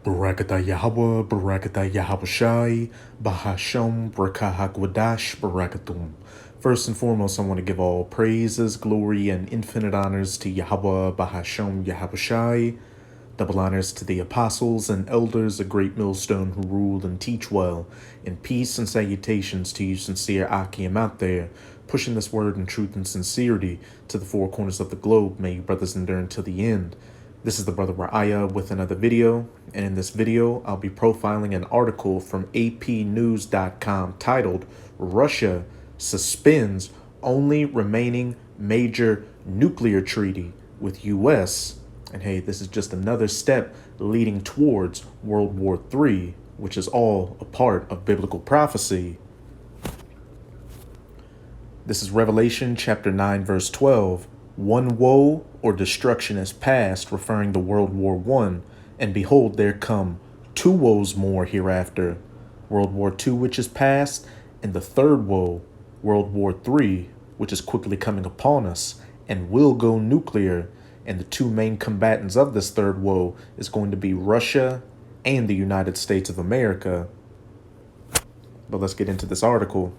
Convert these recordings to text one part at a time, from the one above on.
Barakatah Yahweh, Barakatah Yahabushai, Bahasham, Brakahagwadash, Barakatum. First and foremost, I want to give all praises, glory, and infinite honors to Yahweh, Bahasham, Yahabushai. Double honors to the apostles and elders, a great millstone who rule and teach well. And peace and salutations to you sincere Akim out there, pushing this word in truth and sincerity to the four corners of the globe. May you brothers endure until the end. This is the Brother Raya with another video, and in this video, I'll be profiling an article from apnews.com titled, Russia Suspends Only Remaining Major Nuclear Treaty with U.S. And hey, this is just another step leading towards World War III, which is all a part of biblical prophecy. This is Revelation chapter 9, verse 12. One woe or destruction is past, referring to World War I, and behold, there come two woes more hereafter. World War II, which is past, and the third woe, World War III, which is quickly coming upon us, and will go nuclear. And the two main combatants of this third woe is going to be Russia and the United States of America. But let's get into this article.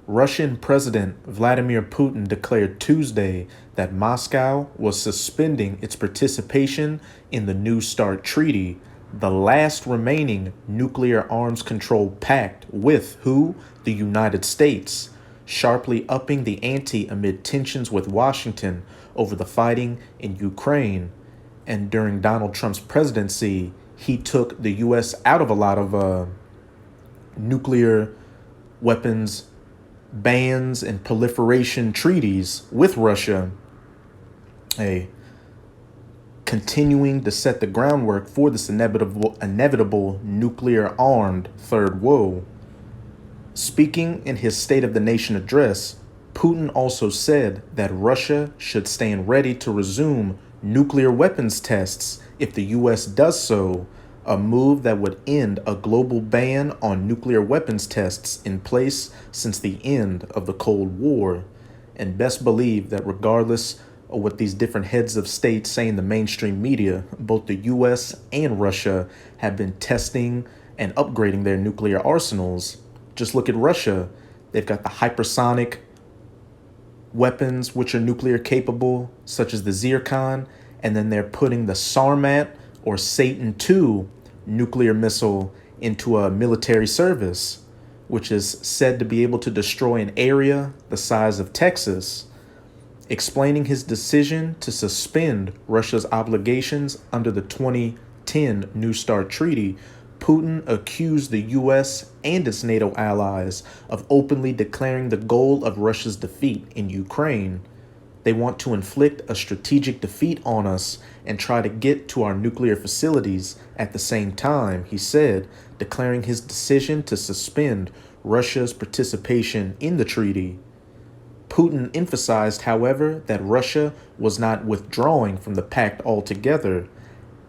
Russian President Vladimir Putin declared Tuesday that Moscow was suspending its participation in the New START Treaty, the last remaining nuclear arms control pact with who? The United States, sharply upping the ante amid tensions with Washington over the fighting in Ukraine. And during Donald Trump's presidency, he took the U.S. out of a lot of nuclear weapons bans and proliferation treaties with Russia, continuing to set the groundwork for this inevitable nuclear-armed third woe. Speaking in his State of the Nation address, Putin also said that Russia should stand ready to resume nuclear weapons tests if the U.S. does so, a move that would end a global ban on nuclear weapons tests in place since the end of the Cold War. And best believe that regardless of what these different heads of state say in the mainstream media, both the U.S. and Russia have been testing and upgrading their nuclear arsenals. Just look at Russia. They've got the hypersonic weapons, which are nuclear capable, such as the Zircon, and then they're putting the Sarmat or Satan II nuclear missile into a military service, which is said to be able to destroy an area the size of Texas. Explaining his decision to suspend Russia's obligations under the 2010 New START Treaty, Putin accused the U.S. and its NATO allies of openly declaring the goal of Russia's defeat in Ukraine. They want to inflict a strategic defeat on us and try to get to our nuclear facilities at the same time, he said, declaring his decision to suspend Russia's participation in the treaty. Putin emphasized, however, that Russia was not withdrawing from the pact altogether.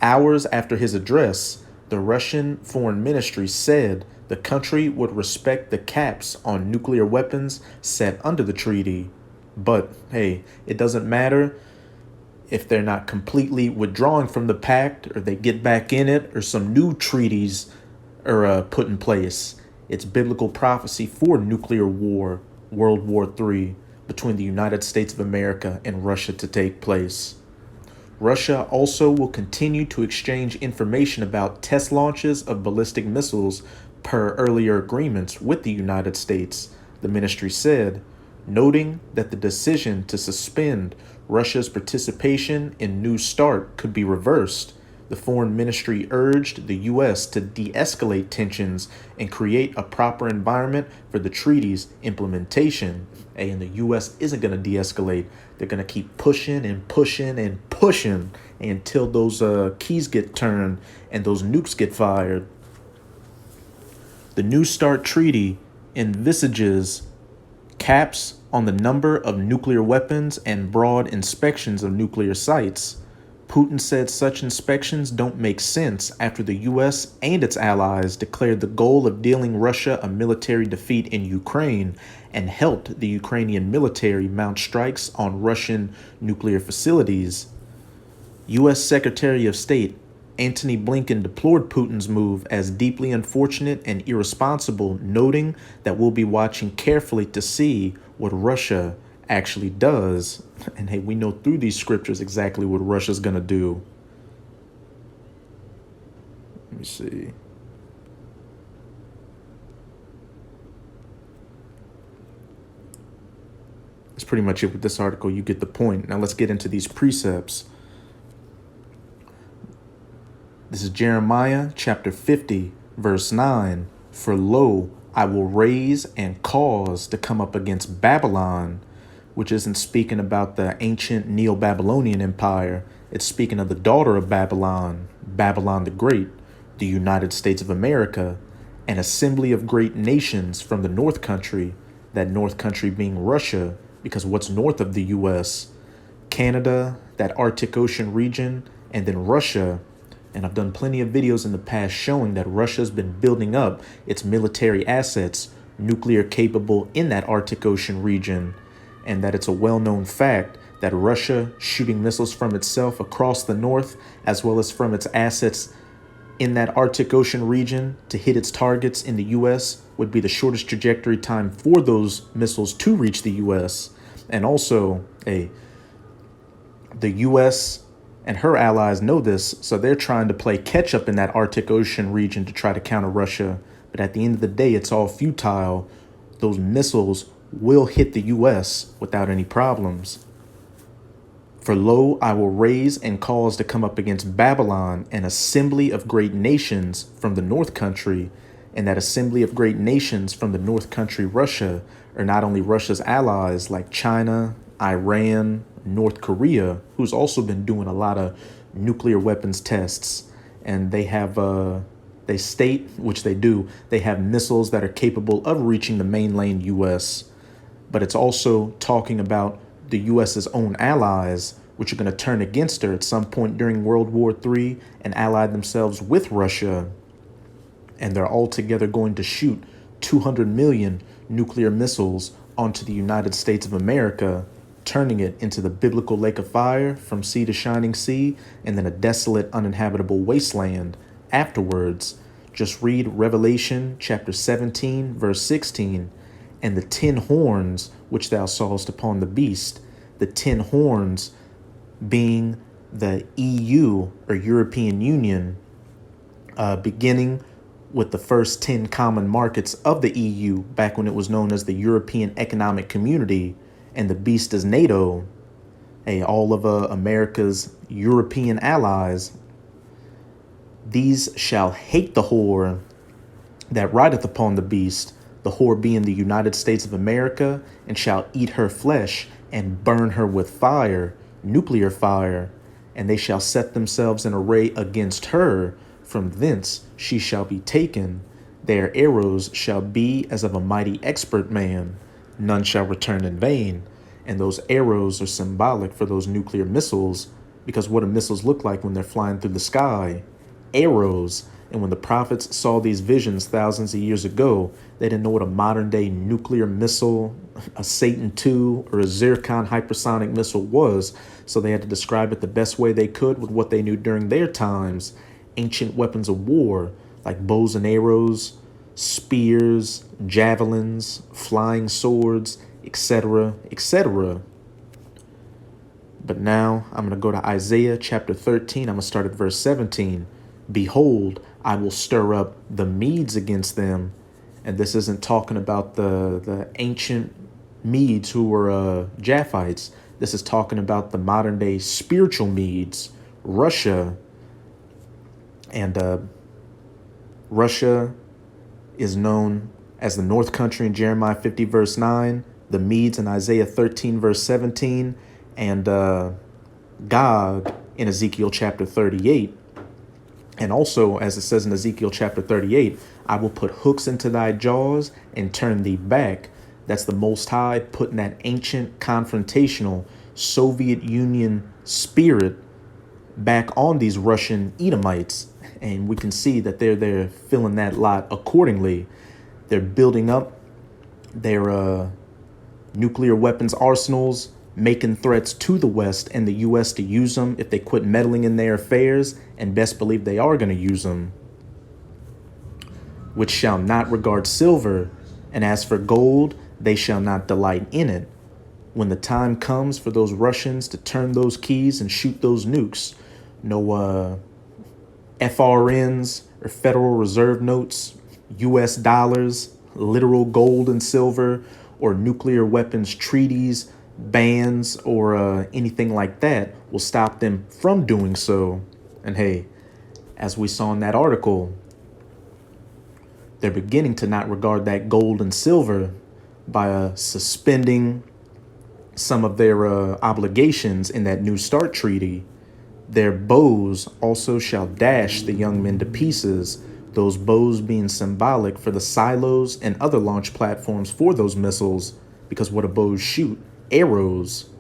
Hours after his address, the Russian Foreign Ministry said the country would respect the caps on nuclear weapons set under the treaty. But, hey, it doesn't matter if they're not completely withdrawing from the pact or they get back in it or some new treaties are put in place. It's biblical prophecy for nuclear war, World War III, between the United States of America and Russia to take place. Russia also will continue to exchange information about test launches of ballistic missiles per earlier agreements with the United States, the ministry said, noting that the decision to suspend Russia's participation in New START could be reversed. The foreign ministry urged the U.S. to de-escalate tensions and create a proper environment for the treaty's implementation. And the U.S. isn't going to de-escalate. They're going to keep pushing and pushing and pushing until those keys get turned and those nukes get fired. The New START Treaty envisages caps on the number of nuclear weapons and broad inspections of nuclear sites. Putin said such inspections don't make sense after the U.S. and its allies declared the goal of dealing Russia a military defeat in Ukraine and helped the Ukrainian military mount strikes on Russian nuclear facilities. U.S. Secretary of State Antony Blinken deplored Putin's move as deeply unfortunate and irresponsible, noting that we'll be watching carefully to see what Russia actually does. And hey, we know through these scriptures exactly what Russia's going to do. Let me see. That's pretty much it with this article. You get the point. Now let's get into these precepts. This is Jeremiah chapter 50, verse 9. For lo, I will raise and cause to come up against Babylon, which isn't speaking about the ancient Neo-Babylonian Empire. It's speaking of the daughter of Babylon, Babylon the Great, the United States of America, an assembly of great nations from the North Country, that North Country being Russia, because what's north of the U.S., Canada, that Arctic Ocean region, and then Russia. And I've done plenty of videos in the past showing that Russia's been building up its military assets, nuclear capable in that Arctic Ocean region, and that it's a well-known fact that Russia shooting missiles from itself across the north, as well as from its assets in that Arctic Ocean region to hit its targets in the U.S. would be the shortest trajectory time for those missiles to reach the U.S. And also, the U.S. and her allies know this, so they're trying to play catch up in that Arctic Ocean region to try to counter Russia. But at the end of the day, it's all futile. Those missiles will hit the U.S. without any problems. For lo, I will raise and cause to come up against Babylon an assembly of great nations from the North Country, and that assembly of great nations from the North Country, Russia, are not only Russia's allies like China, Iran, North Korea, who's also been doing a lot of nuclear weapons tests, and they have they state, which they do, they have missiles that are capable of reaching the mainland U.S. But it's also talking about the U.S.'s own allies, which are going to turn against her at some point during World War III and ally themselves with Russia. And they're all together going to shoot 200 million nuclear missiles onto the United States of America, turning it into the biblical lake of fire from sea to shining sea, and then a desolate, uninhabitable wasteland afterwards. Just read Revelation chapter 17, verse 16. And the 10 horns which thou sawest upon the beast, the 10 horns being the EU or European Union, beginning with the first 10 common markets of the EU back when it was known as the European Economic Community, and the beast is NATO, all of America's European allies. These shall hate the whore that rideth upon the beast, the whore being the United States of America, and shall eat her flesh and burn her with fire, nuclear fire, and they shall set themselves in array against her. From thence she shall be taken. Their arrows shall be as of a mighty expert man. None shall return in vain. And those arrows are symbolic for those nuclear missiles, because what do missiles look like when they're flying through the sky? Arrows. And when the prophets saw these visions thousands of years ago, they didn't know what a modern day nuclear missile, a Satan II, or a Zircon hypersonic missile was. So they had to describe it the best way they could with what they knew during their times. Ancient weapons of war like bows and arrows, spears, javelins, flying swords, etc., etc. But now I'm going to go to Isaiah chapter 13. I'm going to start at verse 17. Behold, I will stir up the Medes against them. And this isn't talking about the ancient Medes who were Japhites. This is talking about the modern day spiritual Medes, Russia. And Russia is known as the North Country in Jeremiah 50 verse 9, the Medes in Isaiah 13 verse 17, and Gog in Ezekiel chapter 38. And also, as it says in Ezekiel chapter 38, I will put hooks into thy jaws and turn thee back. That's the Most High putting that ancient confrontational Soviet Union spirit back on these Russian Edomites. And we can see that they're filling that lot accordingly. They're building up their nuclear weapons arsenals making threats to the West and the U.S. to use them if they quit meddling in their affairs, and best believe they are going to use them, which shall not regard silver, and as for gold, they shall not delight in it. When the time comes for those Russians to turn those keys and shoot those nukes, no FRNs or Federal Reserve notes, US dollars, literal gold and silver, or nuclear weapons treaties, bans, or anything like that will stop them from doing so. And hey, as we saw in that article, they're beginning to not regard that gold and silver by suspending some of their obligations in that New START treaty. Their bows also shall dash the young men to pieces, those bows being symbolic for the silos and other launch platforms for those missiles, because what do bows shoot? Arrows.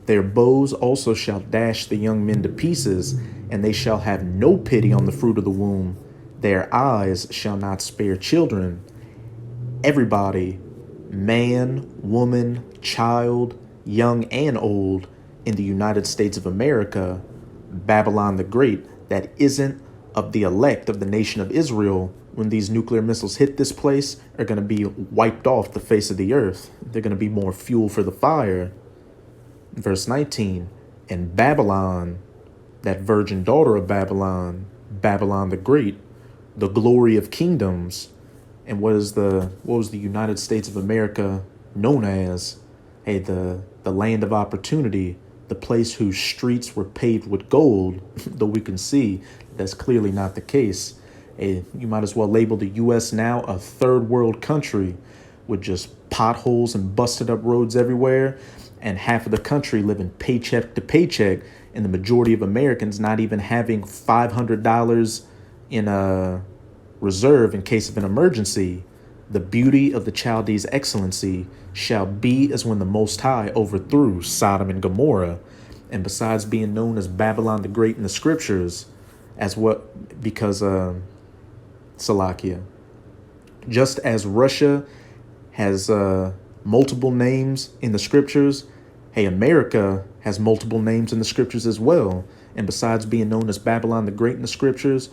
Their bows also shall dash the young men to pieces, and they shall have no pity on the fruit of the womb. Their eyes shall not spare children. Everybody, man, woman, child, young and old, in the United States of America, Babylon the Great, that isn't of the elect of the nation of Israel, when these nuclear missiles hit this place, are going to be wiped off the face of the earth. They're going to be more fuel for the fire. Verse 19, and Babylon, that virgin daughter of Babylon, Babylon the Great, the glory of kingdoms. And what was the United States of America known as? Hey, the land of opportunity, the place whose streets were paved with gold, though we can see that's clearly not the case. Hey, you might as well label the U.S. now a third world country with just potholes and busted up roads everywhere, and half of the country living paycheck to paycheck, and the majority of Americans not even having $500 in a reserve in case of an emergency. The beauty of the Chaldees' excellency shall be as when the Most High overthrew Sodom and Gomorrah. And besides being known as Babylon the Great in the scriptures, as what, because Salakia, just as Russia has multiple names in the scriptures, hey, America has multiple names in the scriptures as well. And besides being known as Babylon the Great in the scriptures,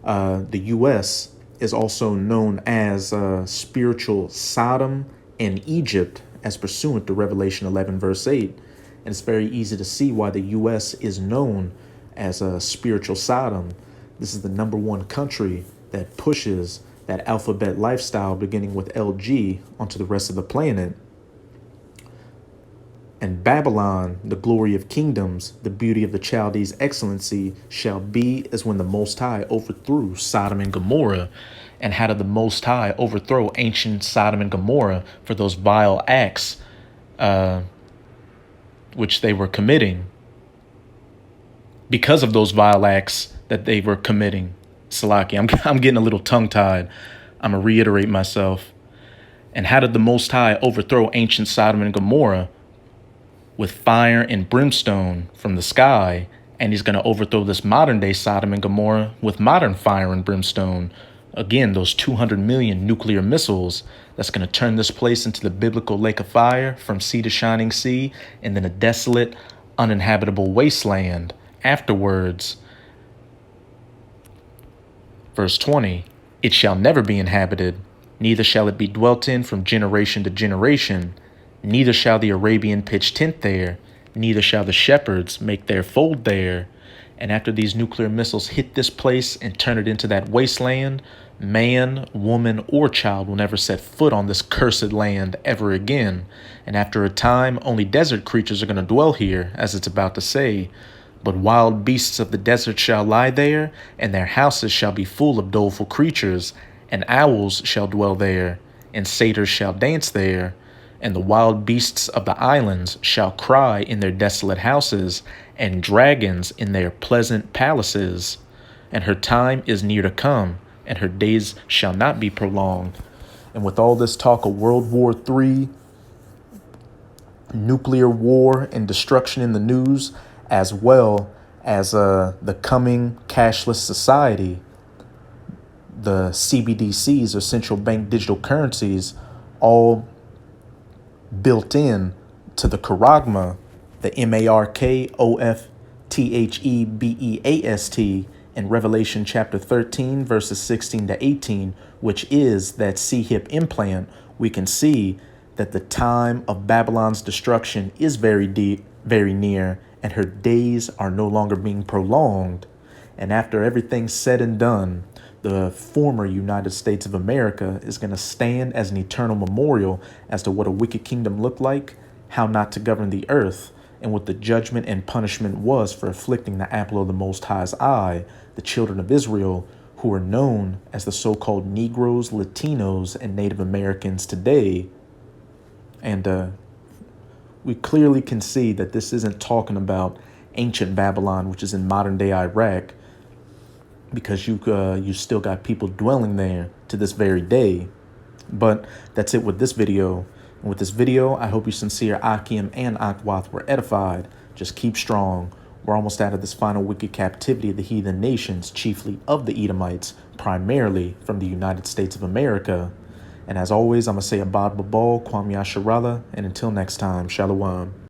the U.S. is also known as spiritual Sodom and Egypt, as pursuant to Revelation 11, verse 8. And it's very easy to see why the U.S. is known as a spiritual Sodom. This is the number one country that pushes that alphabet lifestyle, beginning with LG, onto the rest of the planet. And Babylon, the glory of kingdoms, the beauty of the Chaldees' excellency, shall be as when the Most High overthrew Sodom and Gomorrah. And how did the Most High overthrow ancient Sodom and Gomorrah for those vile acts which they were committing? Because of those vile acts that they were committing. Salaki, I'm getting a little tongue-tied. I'm going to reiterate myself. And how did the Most High overthrow ancient Sodom and Gomorrah? With fire and brimstone from the sky. And he's going to overthrow this modern day Sodom and Gomorrah with modern fire and brimstone. Again, those 200 million nuclear missiles that's going to turn this place into the biblical lake of fire from sea to shining sea, and then a desolate, uninhabitable wasteland afterwards. Verse 20, it shall never be inhabited, neither shall it be dwelt in from generation to generation. Neither shall the Arabian pitch tent there, neither shall the shepherds make their fold there. And after these nuclear missiles hit this place and turn it into that wasteland, man, woman, or child will never set foot on this cursed land ever again. And after a time, only desert creatures are going to dwell here, as it's about to say. But wild beasts of the desert shall lie there, and their houses shall be full of doleful creatures, and owls shall dwell there, and satyrs shall dance there. And the wild beasts of the islands shall cry in their desolate houses, and dragons in their pleasant palaces. And her time is near to come, and her days shall not be prolonged. And with all this talk of World War III, nuclear war and destruction in the news, as well as the coming cashless society, the CBDCs, or central bank digital currencies, all built in to the charagma the Markophthebeast in Revelation chapter 13, verses 16 to 18, which is that C-hip implant, we can see that the time of Babylon's destruction is very deep, very near, and her days are no longer being prolonged. And after everything's said and done, the former United States of America is going to stand as an eternal memorial as to what a wicked kingdom looked like, how not to govern the earth, and what the judgment and punishment was for afflicting the apple of the Most High's eye, the children of Israel, who are known as the so-called Negroes, Latinos, and Native Americans today. And we clearly can see that this isn't talking about ancient Babylon, which is in modern-day Iraq, because you still got people dwelling there to this very day. But that's it with this video. And with this video, I hope you sincere Akim and Akwath were edified. Just keep strong. We're almost out of this final wicked captivity of the heathen nations, chiefly of the Edomites, primarily from the United States of America. And as always, I'm going to say Abad Babal, Kwam Yasharala, and until next time, Shalom.